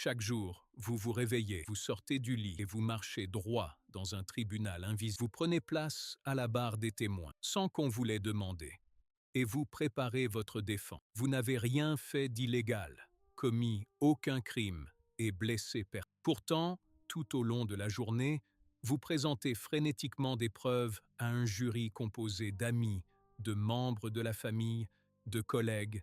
Chaque jour, vous vous réveillez, vous sortez du lit et vous marchez droit dans un tribunal invisible. Vous prenez place à la barre des témoins, sans qu'on vous l'ait demandé, et vous préparez votre défense. Vous n'avez rien fait d'illégal, commis aucun crime et blessé personne. Pourtant, tout au long de la journée, vous présentez frénétiquement des preuves à un jury composé d'amis, de membres de la famille, de collègues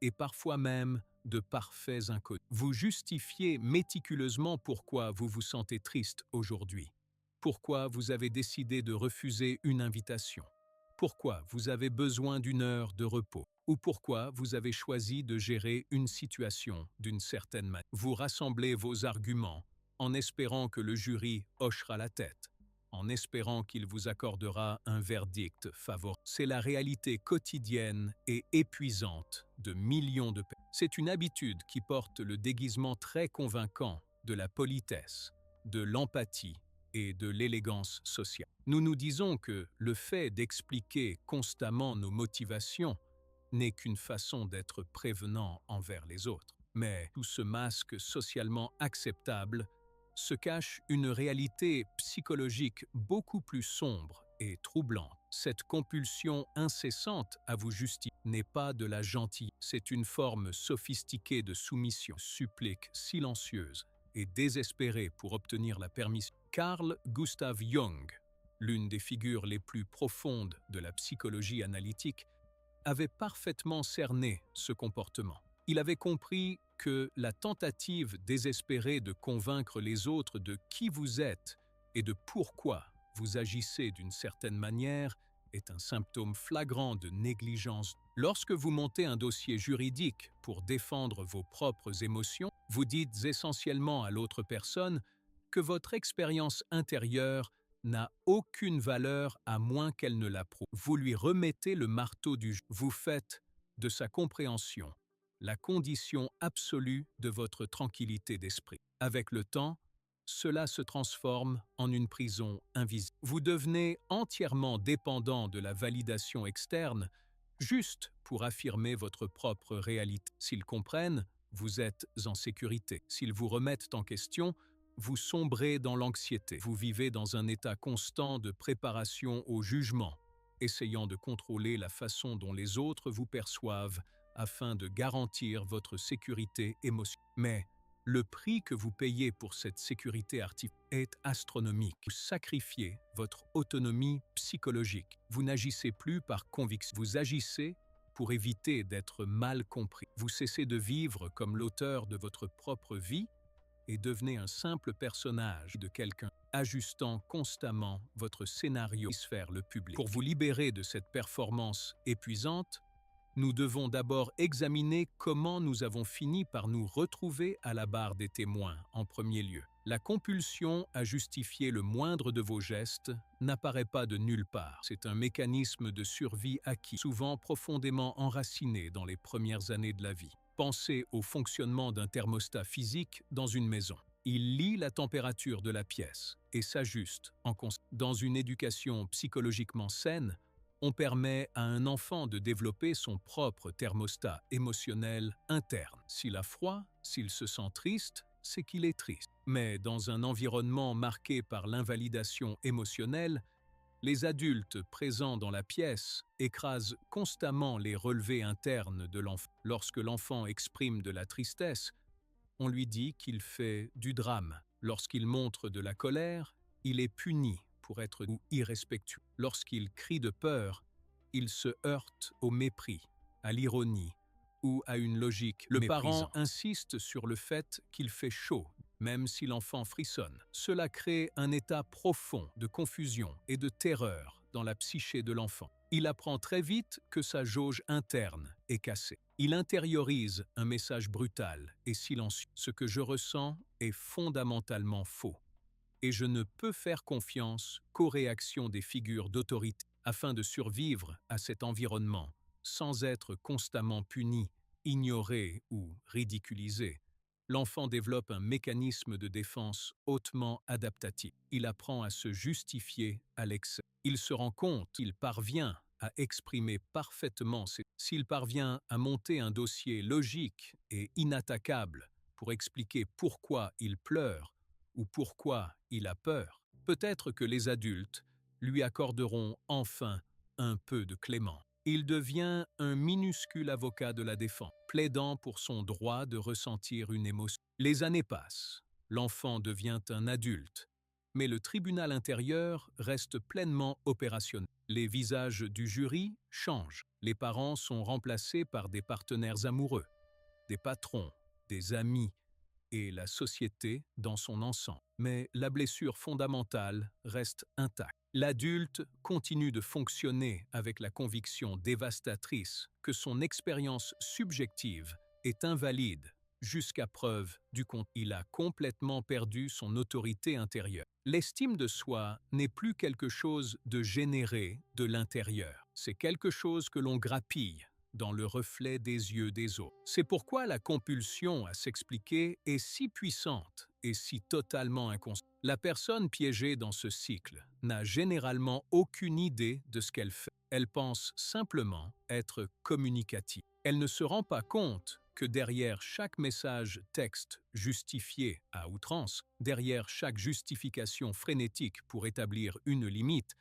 et parfois même de parfaits inconnus. Vous justifiez méticuleusement pourquoi vous vous sentez triste aujourd'hui, pourquoi vous avez décidé de refuser une invitation, pourquoi vous avez besoin d'une heure de repos ou pourquoi vous avez choisi de gérer une situation d'une certaine manière. Vous rassemblez vos arguments en espérant que le jury hochera la tête, en espérant qu'il vous accordera un verdict favorable. C'est la réalité quotidienne et épuisante de millions de personnes. C'est une habitude qui porte le déguisement très convaincant de la politesse, de l'empathie et de l'élégance sociale. Nous nous disons que le fait d'expliquer constamment nos motivations n'est qu'une façon d'être prévenant envers les autres. Mais sous ce masque socialement acceptable se cache une réalité psychologique beaucoup plus sombre et troublante. Cette compulsion incessante à vous justifier n'est pas de la gentillesse, c'est une forme sophistiquée de soumission, supplique silencieuse et désespérée pour obtenir la permission. Carl Gustav Jung, l'une des figures les plus profondes de la psychologie analytique, avait parfaitement cerné ce comportement. Il avait compris que la tentative désespérée de convaincre les autres de qui vous êtes et de pourquoi vous agissez d'une certaine manière est un symptôme flagrant de négligence. Lorsque vous montez un dossier juridique pour défendre vos propres émotions, vous dites essentiellement à l'autre personne que votre expérience intérieure n'a aucune valeur à moins qu'elle ne la prouve. Vous lui remettez le marteau du jeu. Vous faites de sa compréhension la condition absolue de votre tranquillité d'esprit. Avec le temps, cela se transforme en une prison invisible. Vous devenez entièrement dépendant de la validation externe juste pour affirmer votre propre réalité. S'ils comprennent, vous êtes en sécurité. S'ils vous remettent en question, vous sombrez dans l'anxiété. Vous vivez dans un état constant de préparation au jugement, essayant de contrôler la façon dont les autres vous perçoivent afin de garantir votre sécurité émotionnelle. Mais le prix que vous payez pour cette sécurité artificielle est astronomique. Vous sacrifiez votre autonomie psychologique. Vous n'agissez plus par conviction. Vous agissez pour éviter d'être mal compris. Vous cessez de vivre comme l'auteur de votre propre vie et devenez un simple personnage de quelqu'un, ajustant constamment votre scénario pour satisfaire le public. Pour vous libérer de cette performance épuisante, nous devons d'abord examiner comment nous avons fini par nous retrouver à la barre des témoins en premier lieu. La compulsion à justifier le moindre de vos gestes n'apparaît pas de nulle part. C'est un mécanisme de survie acquis, souvent profondément enraciné dans les premières années de la vie. Pensez au fonctionnement d'un thermostat physique dans une maison. Il lit la température de la pièce et s'ajuste en conséquence. Dans une éducation psychologiquement saine, on permet à un enfant de développer son propre thermostat émotionnel interne. S'il a froid, s'il se sent triste, c'est qu'il est triste. Mais dans un environnement marqué par l'invalidation émotionnelle, les adultes présents dans la pièce écrasent constamment les relevés internes de l'enfant. Lorsque l'enfant exprime de la tristesse, on lui dit qu'il fait du drame. Lorsqu'il montre de la colère, il est puni pour être irrespectueux. Lorsqu'il crie de peur, il se heurte au mépris, à l'ironie ou à une logique méprisante. Le parent insiste sur le fait qu'il fait chaud, même si l'enfant frissonne. Cela crée un état profond de confusion et de terreur dans la psyché de l'enfant. Il apprend très vite que sa jauge interne est cassée. Il intériorise un message brutal et silencieux. Ce que je ressens est fondamentalement faux. Et je ne peux faire confiance qu'aux réactions des figures d'autorité. Afin de survivre à cet environnement, sans être constamment puni, ignoré ou ridiculisé, l'enfant développe un mécanisme de défense hautement adaptatif. Il apprend à se justifier à l'excès. Il se rend compte qu'il parvient à exprimer parfaitement s'il parvient à monter un dossier logique et inattaquable pour expliquer pourquoi il pleure ou pourquoi il a peur. Peut-être que les adultes lui accorderont enfin un peu de clément. Il devient un minuscule avocat de la défense, plaidant pour son droit de ressentir une émotion. Les années passent, l'enfant devient un adulte, mais le tribunal intérieur reste pleinement opérationnel. Les visages du jury changent. Les parents sont remplacés par des partenaires amoureux, des patrons, des amis et la société dans son ensemble. Mais la blessure fondamentale reste intacte. L'adulte continue de fonctionner avec la conviction dévastatrice que son expérience subjective est invalide jusqu'à preuve du contraire. Il a complètement perdu son autorité intérieure. L'estime de soi n'est plus quelque chose de généré de l'intérieur. C'est quelque chose que l'on grappille dans le reflet des yeux des autres. C'est pourquoi la compulsion à s'expliquer est si puissante et si totalement inconsciente. La personne piégée dans ce cycle n'a généralement aucune idée de ce qu'elle fait. Elle pense simplement être communicative. Elle ne se rend pas compte que derrière chaque message texte justifié à outrance, derrière chaque justification frénétique pour établir une limite,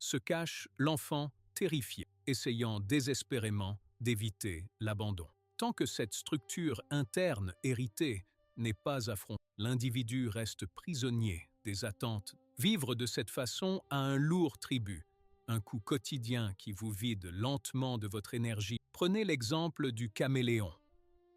se cache l'enfant terrifié, essayant désespérément d'éviter l'abandon. Tant que cette structure interne héritée n'est pas affrontée, l'individu reste prisonnier des attentes. Vivre de cette façon a un lourd tribut, un coût quotidien qui vous vide lentement de votre énergie. Prenez l'exemple du caméléon.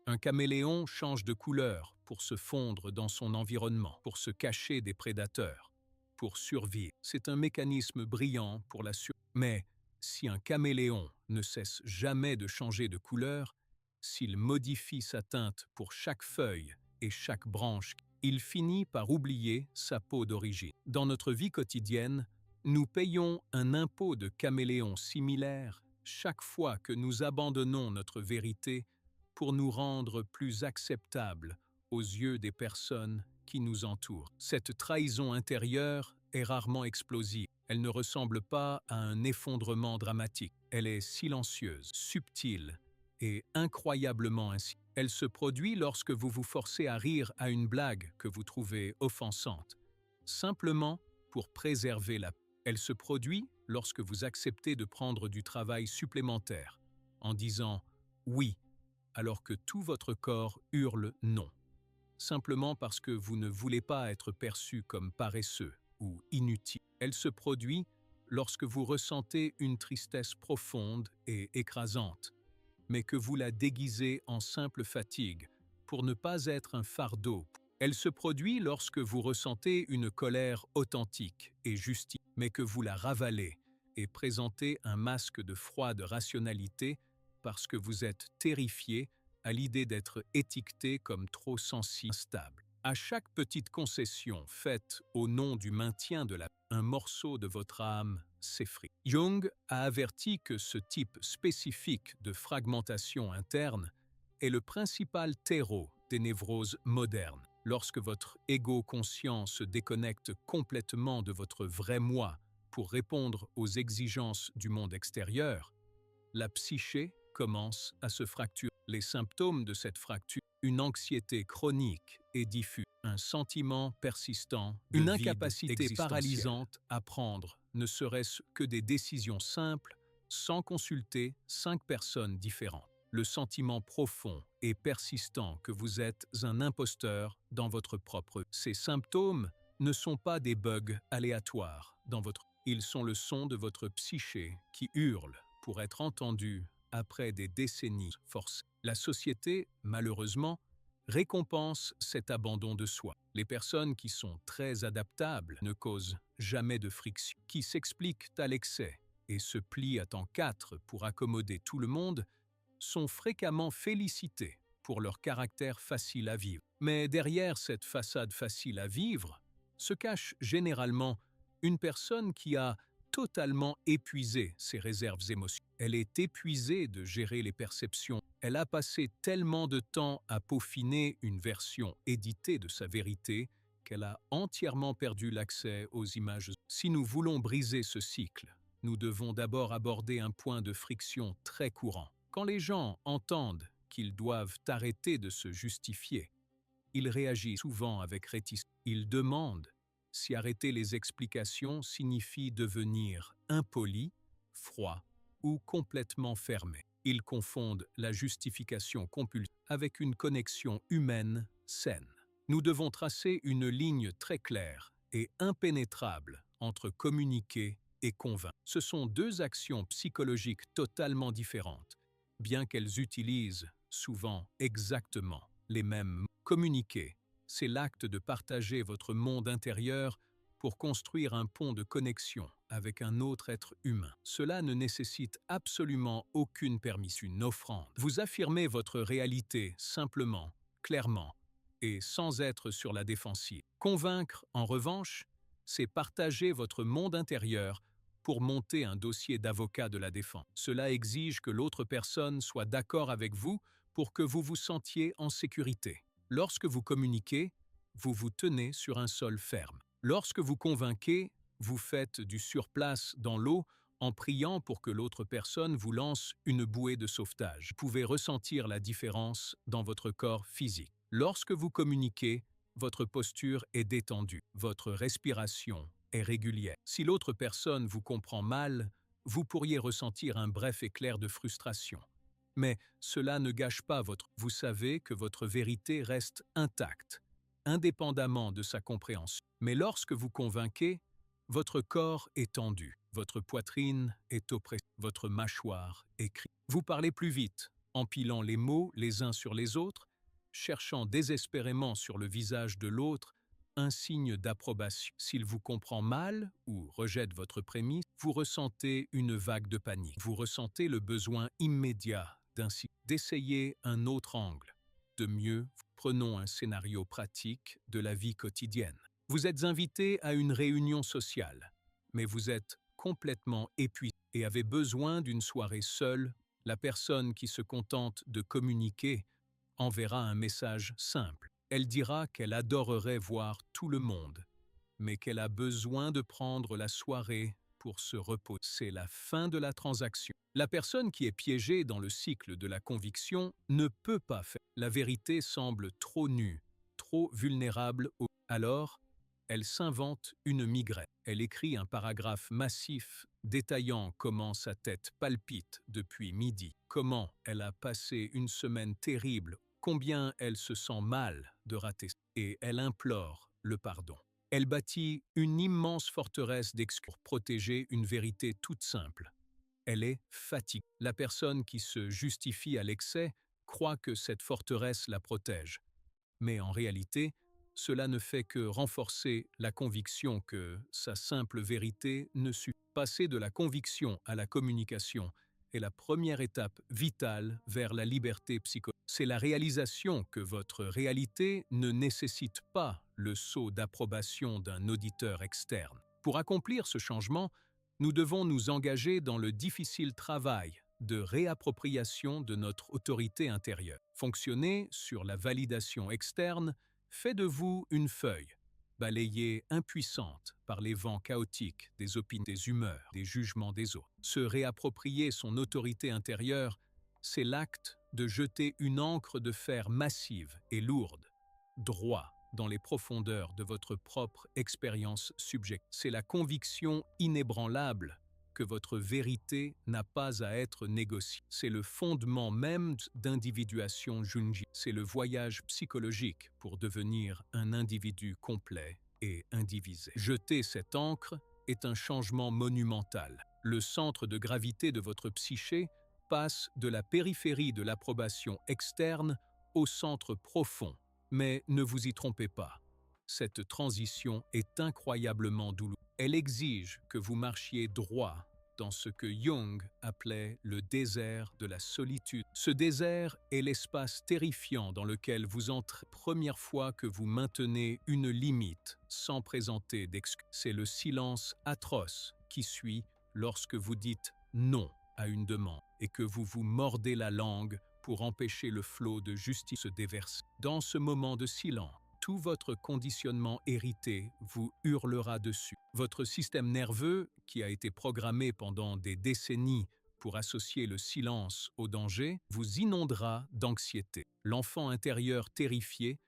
Un caméléon change de couleur pour se fondre dans son environnement, pour se cacher des prédateurs, pour survivre. C'est un mécanisme brillant pour la survie. Mais si un caméléon ne cesse jamais de changer de couleur, s'il modifie sa teinte pour chaque feuille et chaque branche, il finit par oublier sa peau d'origine. Dans notre vie quotidienne, nous payons un impôt de caméléon similaire chaque fois que nous abandonnons notre vérité pour nous rendre plus acceptables aux yeux des personnes qui nous entourent. Cette trahison intérieure est rarement explosive. Elle ne ressemble pas à un effondrement dramatique. Elle est silencieuse, subtile et incroyablement ainsi. Elle se produit lorsque vous vous forcez à rire à une blague que vous trouvez offensante, simplement pour préserver la paix. Elle se produit lorsque vous acceptez de prendre du travail supplémentaire, en disant « oui » alors que tout votre corps hurle « non », simplement parce que vous ne voulez pas être perçu comme paresseux ou inutile. Elle se produit lorsque vous ressentez une tristesse profonde et écrasante, mais que vous la déguisez en simple fatigue pour ne pas être un fardeau. Elle se produit lorsque vous ressentez une colère authentique et justifiée, mais que vous la ravalez et présentez un masque de froide rationalité parce que vous êtes terrifié à l'idée d'être étiqueté comme trop sensible, instable. À chaque petite concession faite au nom du maintien de la paix, un morceau de votre âme s'effrite. Jung a averti que ce type spécifique de fragmentation interne est le principal terreau des névroses modernes. Lorsque votre ego conscient se déconnecte complètement de votre vrai moi pour répondre aux exigences du monde extérieur, la psyché commence à se fracturer. Les symptômes de cette fracture, une anxiété chronique et diffuse, un sentiment persistant, une incapacité paralysante à prendre ne serait-ce que des décisions simples sans consulter 5 personnes différentes. Le sentiment profond et persistant que vous êtes un imposteur dans votre propre. Ces symptômes ne sont pas des bugs aléatoires dans votre. Ils sont le son de votre psyché qui hurle pour être entendu après des décennies forcées. La société, malheureusement, récompense cet abandon de soi. Les personnes qui sont très adaptables ne causent jamais de friction, qui s'expliquent à l'excès et se plient à temps 4 pour accommoder tout le monde, sont fréquemment félicitées pour leur caractère facile à vivre. Mais derrière cette façade facile à vivre se cache généralement une personne qui a totalement épuisé ses réserves émotionnelles. Elle est épuisée de gérer les perceptions. Elle a passé tellement de temps à peaufiner une version éditée de sa vérité qu'elle a entièrement perdu l'accès aux images. Si nous voulons briser ce cycle, nous devons d'abord aborder un point de friction très courant. Quand les gens entendent qu'ils doivent arrêter de se justifier, Il réagit souvent avec réticence. Il demande si arrêter les explications signifie devenir impoli, froid ou complètement fermé. Ils confondent la justification compulsive avec une connexion humaine saine. Nous devons tracer une ligne très claire et impénétrable entre communiquer et convaincre. Ce sont deux actions psychologiques totalement différentes, bien qu'elles utilisent souvent exactement les mêmes mots. Communiquer, c'est l'acte de partager votre monde intérieur pour construire un pont de connexion avec un autre être humain. Cela ne nécessite absolument aucune permission, une offrande. Vous affirmez votre réalité simplement, clairement, et sans être sur la défensive. Convaincre, en revanche, c'est partager votre monde intérieur pour monter un dossier d'avocat de la défense. Cela exige que l'autre personne soit d'accord avec vous pour que vous vous sentiez en sécurité. Lorsque vous communiquez, vous vous tenez sur un sol ferme. Lorsque vous convainquez, vous faites du surplace dans l'eau en priant pour que l'autre personne vous lance une bouée de sauvetage. Vous pouvez ressentir la différence dans votre corps physique. Lorsque vous communiquez, votre posture est détendue, votre respiration est régulière. Si l'autre personne vous comprend mal, vous pourriez ressentir un bref éclair de frustration. Mais cela ne gâche pas votre... Vous savez que votre vérité reste intacte, indépendamment de sa compréhension. Mais lorsque vous convainquez, votre corps est tendu, votre poitrine est oppressée, votre mâchoire est crispée. Vous parlez plus vite, empilant les mots les uns sur les autres, cherchant désespérément sur le visage de l'autre un signe d'approbation. S'il vous comprend mal ou rejette votre prémisse, vous ressentez une vague de panique. Vous ressentez le besoin immédiat d'essayer un autre angle. De mieux, prenons un scénario pratique de la vie quotidienne. Vous êtes invité à une réunion sociale, mais vous êtes complètement épuisé et avez besoin d'une soirée seule. La personne qui se contente de communiquer enverra un message simple. Elle dira qu'elle adorerait voir tout le monde, mais qu'elle a besoin de prendre la soirée pour se reposer. C'est la fin de la transaction. La personne qui est piégée dans le cycle de la conviction ne peut pas faire. La vérité semble trop nue, trop vulnérable. Alors, elle s'invente une migraine. Elle écrit un paragraphe massif détaillant comment sa tête palpite depuis midi, comment elle a passé une semaine terrible, combien elle se sent mal de rater, et elle implore le pardon. Elle bâtit une immense forteresse d'excuses pour protéger une vérité toute simple. Elle est fatiguée. La personne qui se justifie à l'excès croit que cette forteresse la protège. Mais en réalité, cela ne fait que renforcer la conviction que sa simple vérité ne suffit. Passer de la conviction à la communication est la première étape vitale vers la liberté psychologique. C'est la réalisation que votre réalité ne nécessite pas le sceau d'approbation d'un auditeur externe. Pour accomplir ce changement, nous devons nous engager dans le difficile travail de réappropriation de notre autorité intérieure. Fonctionner sur la validation externe fait de vous une feuille, balayée impuissante par les vents chaotiques des opinions, des humeurs, des jugements des autres. Se réapproprier son autorité intérieure, c'est l'acte de jeter une encre de fer massive et lourde, droit dans les profondeurs de votre propre expérience subjective. C'est la conviction inébranlable que votre vérité n'a pas à être négociée. C'est le fondement même d'individuation jungienne. C'est le voyage psychologique pour devenir un individu complet et indivisé. Jeter cette encre est un changement monumental. Le centre de gravité de votre psyché passe de la périphérie de l'approbation externe au centre profond. Mais ne vous y trompez pas, cette transition est incroyablement douloureuse. Elle exige que vous marchiez droit dans ce que Jung appelait le désert de la solitude. Ce désert est l'espace terrifiant dans lequel vous entrez première fois que vous maintenez une limite sans présenter d'excuses. C'est le silence atroce qui suit lorsque vous dites non à une demande et que vous vous mordez la langue pour empêcher le flot de justice se déverser. Dans ce moment de silence, tout votre conditionnement hérité vous hurlera dessus. Votre système nerveux, qui a été programmé pendant des décennies pour associer le silence au danger, vous inondera d'anxiété. L'enfant intérieur terrifié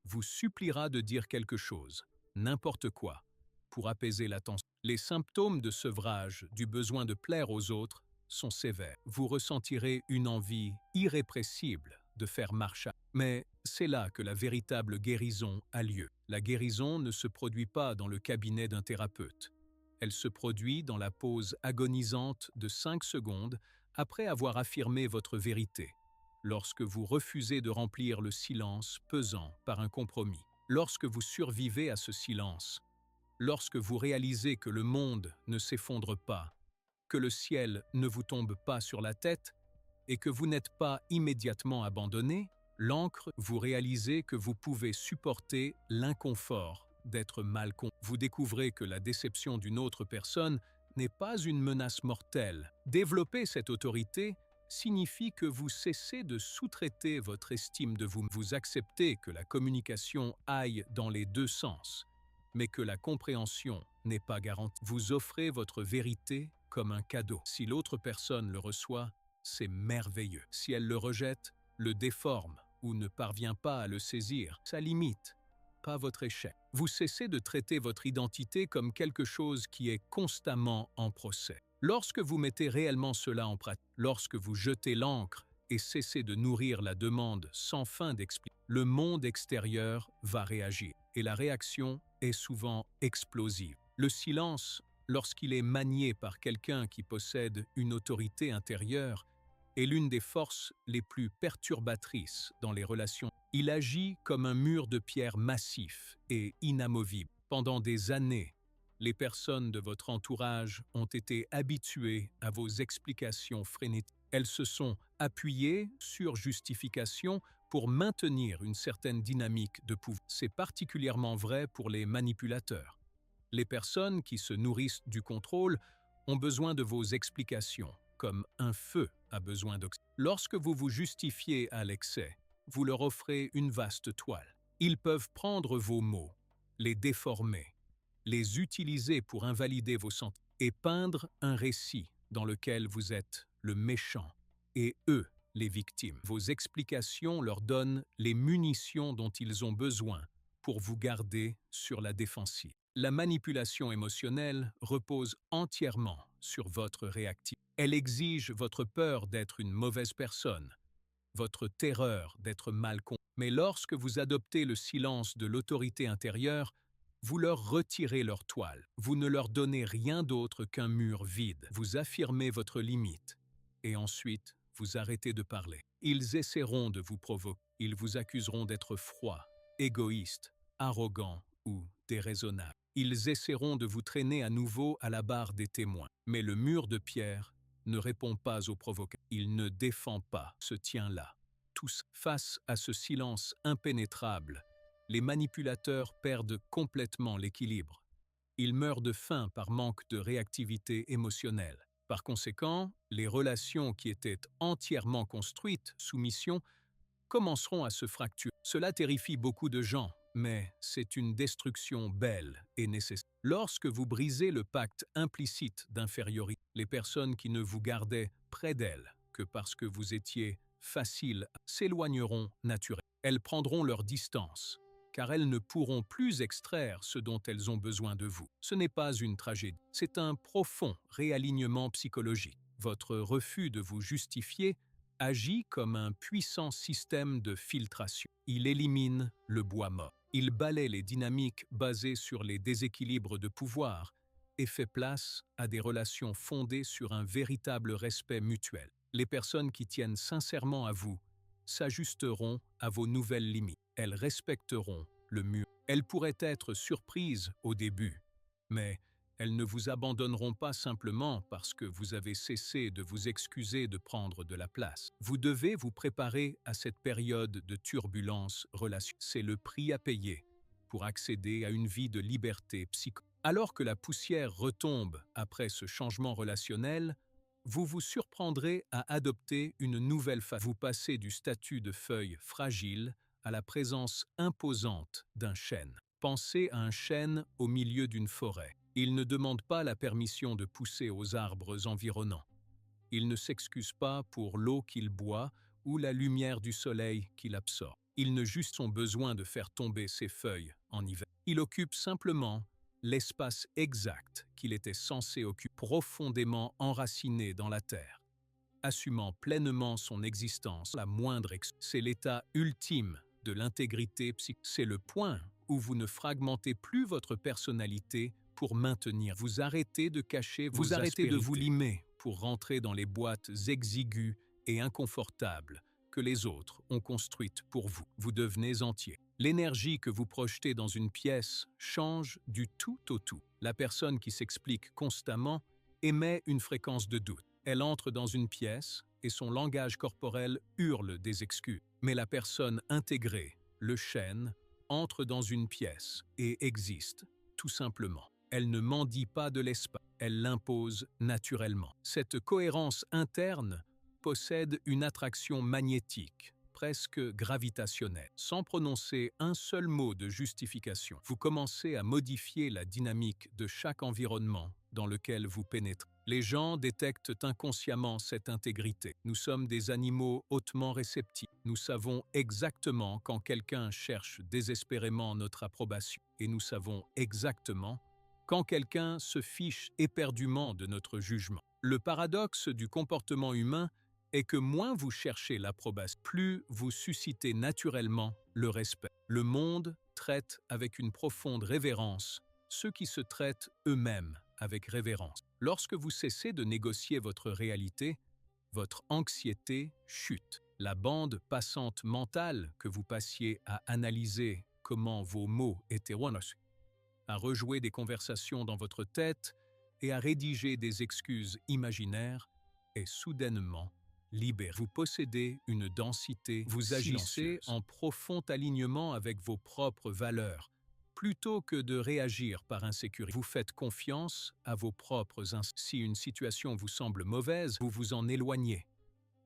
vous suppliera de dire quelque chose, n'importe quoi, pour apaiser la tension. Les symptômes de sevrage, du besoin de plaire aux autres, sont sévères. Vous ressentirez une envie irrépressible de faire marche. Mais c'est là que la véritable guérison a lieu. La guérison ne se produit pas dans le cabinet d'un thérapeute. Elle se produit dans la pause agonisante de 5 secondes après avoir affirmé votre vérité, lorsque vous refusez de remplir le silence pesant par un compromis. Lorsque vous survivez à ce silence, lorsque vous réalisez que le monde ne s'effondre pas, que le ciel ne vous tombe pas sur la tête et que vous n'êtes pas immédiatement abandonné, l'encre, vous réalisez que vous pouvez supporter l'inconfort d'être mal compris. Vous découvrez que la déception d'une autre personne n'est pas une menace mortelle. Développer cette autorité signifie que vous cessez de sous-traiter votre estime de vous. Vous acceptez que la communication aille dans les deux sens, mais que la compréhension n'est pas garantie. Vous offrez votre vérité comme un cadeau. Si l'autre personne le reçoit, c'est merveilleux. Si elle le rejette, le déforme ou ne parvient pas à le saisir, ça limite, pas votre échec. Vous cessez de traiter votre identité comme quelque chose qui est constamment en procès. Lorsque vous mettez réellement cela en pratique, lorsque vous jetez l'encre et cessez de nourrir la demande sans fin d'explication, le monde extérieur va réagir et la réaction est souvent explosive. Le silence, lorsqu'il est manié par quelqu'un qui possède une autorité intérieure, est l'une des forces les plus perturbatrices dans les relations. Il agit comme un mur de pierre massif et inamovible. Pendant des années, les personnes de votre entourage ont été habituées à vos explications frénétiques. Elles se sont appuyées sur justification pour maintenir une certaine dynamique de pouvoir. C'est particulièrement vrai pour les manipulateurs. Les personnes qui se nourrissent du contrôle ont besoin de vos explications, comme un feu a besoin d'oxygène. Lorsque vous vous justifiez à l'excès, vous leur offrez une vaste toile. Ils peuvent prendre vos mots, les déformer, les utiliser pour invalider vos sentiments et peindre un récit dans lequel vous êtes le méchant et eux les victimes. Vos explications leur donnent les munitions dont ils ont besoin pour vous garder sur la défensive. La manipulation émotionnelle repose entièrement sur votre réactivité. Elle exige votre peur d'être une mauvaise personne, votre terreur d'être mal compris. Mais lorsque vous adoptez le silence de l'autorité intérieure, vous leur retirez leur toile. Vous ne leur donnez rien d'autre qu'un mur vide. Vous affirmez votre limite et ensuite vous arrêtez de parler. Ils essaieront de vous provoquer. Ils vous accuseront d'être froid, égoïste, arrogant ou déraisonnable. Ils essaieront de vous traîner à nouveau à la barre des témoins. Mais le mur de pierre ne répond pas aux provocations. Il ne défend pas, se tient là. Tous, face à ce silence impénétrable, les manipulateurs perdent complètement l'équilibre. Ils meurent de faim par manque de réactivité émotionnelle. Par conséquent, les relations qui étaient entièrement construites sous mission commenceront à se fracturer. Cela terrifie beaucoup de gens, mais c'est une destruction belle et nécessaire. Lorsque vous brisez le pacte implicite d'infériorité, les personnes qui ne vous gardaient près d'elles que parce que vous étiez facile s'éloigneront naturellement. Elles prendront leur distance, car elles ne pourront plus extraire ce dont elles ont besoin de vous. Ce n'est pas une tragédie, c'est un profond réalignement psychologique. Votre refus de vous justifier agit comme un puissant système de filtration. Il élimine le bois mort. Il balaie les dynamiques basées sur les déséquilibres de pouvoir et fait place à des relations fondées sur un véritable respect mutuel. Les personnes qui tiennent sincèrement à vous s'ajusteront à vos nouvelles limites. Elles respecteront le mur. Elles pourraient être surprises au début, mais elles ne vous abandonneront pas simplement parce que vous avez cessé de vous excuser de prendre de la place. Vous devez vous préparer à cette période de turbulence relationnelle. C'est le prix à payer pour accéder à une vie de liberté psychologique. Alors que la poussière retombe après ce changement relationnel, vous vous surprendrez à adopter une nouvelle façon. Vous passez du statut de feuille fragile à la présence imposante d'un chêne. Pensez à un chêne au milieu d'une forêt. Il ne demande pas la permission de pousser aux arbres environnants. Il ne s'excuse pas pour l'eau qu'il boit ou la lumière du soleil qu'il absorbe. Il ne juste son besoin de faire tomber ses feuilles en hiver. Il occupe simplement l'espace exact qu'il était censé occuper, profondément enraciné dans la terre. Assumant pleinement son existence, la moindre c'est l'état ultime de l'intégrité psychique. C'est le point où vous ne fragmentez plus votre personnalité pour maintenir. Vous arrêtez de cacher vos aspérités. Vous arrêtez de vous limer pour rentrer dans les boîtes exiguës et inconfortables que les autres ont construites pour vous. Vous devenez entier. L'énergie que vous projetez dans une pièce change du tout au tout. La personne qui s'explique constamment émet une fréquence de doute. Elle entre dans une pièce et son langage corporel hurle des excuses. Mais la personne intégrée, le chêne, entre dans une pièce et existe, tout simplement. Elle ne mendie pas de l'espace, elle l'impose naturellement. Cette cohérence interne possède une attraction magnétique, presque gravitationnelle. Sans prononcer un seul mot de justification, vous commencez à modifier la dynamique de chaque environnement dans lequel vous pénétrez. Les gens détectent inconsciemment cette intégrité. Nous sommes des animaux hautement réceptifs. Nous savons exactement quand quelqu'un cherche désespérément notre approbation. Et nous savons exactement quand quelqu'un se fiche éperdument de notre jugement. Le paradoxe du comportement humain est que moins vous cherchez l'approbation, plus vous suscitez naturellement le respect. Le monde traite avec une profonde révérence ceux qui se traitent eux-mêmes avec révérence. Lorsque vous cessez de négocier votre réalité, votre anxiété chute. La bande passante mentale que vous passiez à analyser comment vos mots étaient erronés, à rejouer des conversations dans votre tête et à rédiger des excuses imaginaires est soudainement libérée. Vous possédez une densité, vous agissez en profond alignement avec vos propres valeurs. Plutôt que de réagir par insécurité, vous faites confiance à vos propres instincts. Si une situation vous semble mauvaise, vous vous en éloignez.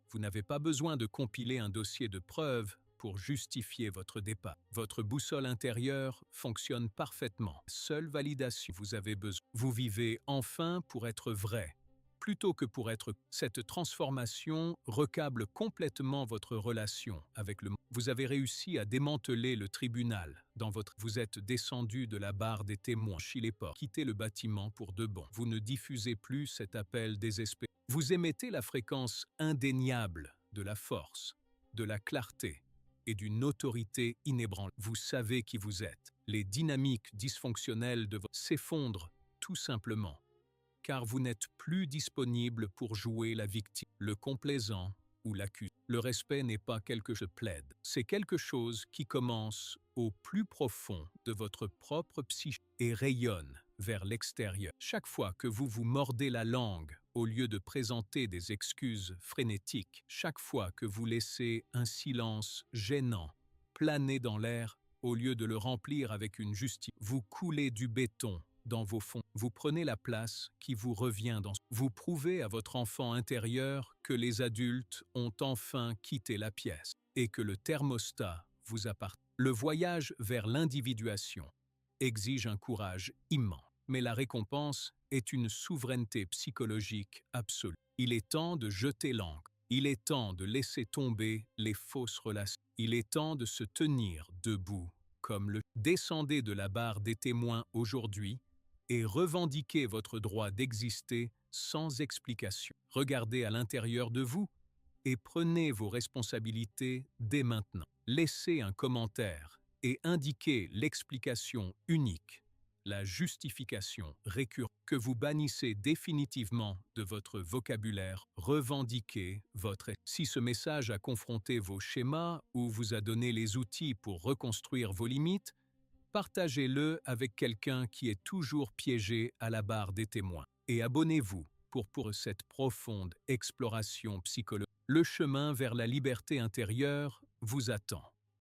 Vous n'avez pas besoin de compiler un dossier de preuves pour justifier votre départ. Votre boussole intérieure fonctionne parfaitement. Seule validation vous avez besoin. Vous vivez enfin pour être vrai, plutôt que pour être. Cette transformation recable complètement votre relation avec le monde. Vous avez réussi à démanteler le tribunal dans votre. Vous êtes descendu de la barre des témoins, chez les portes, quittez le bâtiment pour de bon. Vous ne diffusez plus cet appel désespéré. Vous émettez la fréquence indéniable de la force, de la clarté et d'une autorité inébranlable. Vous savez qui vous êtes. Les dynamiques dysfonctionnelles de votre s'effondrent tout simplement, car vous n'êtes plus disponible pour jouer la victime, le complaisant ou l'accusé. Le respect n'est pas quelque chose de plaide, c'est quelque chose qui commence au plus profond de votre propre psyché et rayonne vers l'extérieur. Chaque fois que vous vous mordez la langue au lieu de présenter des excuses frénétiques, chaque fois que vous laissez un silence gênant planer dans l'air au lieu de le remplir avec une justice, vous coulez du béton dans vos fonds. Vous prenez la place qui vous revient dans. Vous prouvez à votre enfant intérieur que les adultes ont enfin quitté la pièce et que le thermostat vous appartient. Le voyage vers l'individuation exige un courage immense, mais la récompense est une souveraineté psychologique absolue. Il est temps de jeter l'ancre. Il est temps de laisser tomber les fausses relations. Il est temps de se tenir debout comme le. Descendez de la barre des témoins aujourd'hui et revendiquez votre droit d'exister sans explication. Regardez à l'intérieur de vous et prenez vos responsabilités dès maintenant. Laissez un commentaire et indiquez l'explication unique, la justification récurrente que vous bannissez définitivement de votre vocabulaire. Revendiquez votre. Si ce message a confronté vos schémas ou vous a donné les outils pour reconstruire vos limites, partagez-le avec quelqu'un qui est toujours piégé à la barre des témoins. Et abonnez-vous pour cette profonde exploration psychologique. Le chemin vers la liberté intérieure vous attend.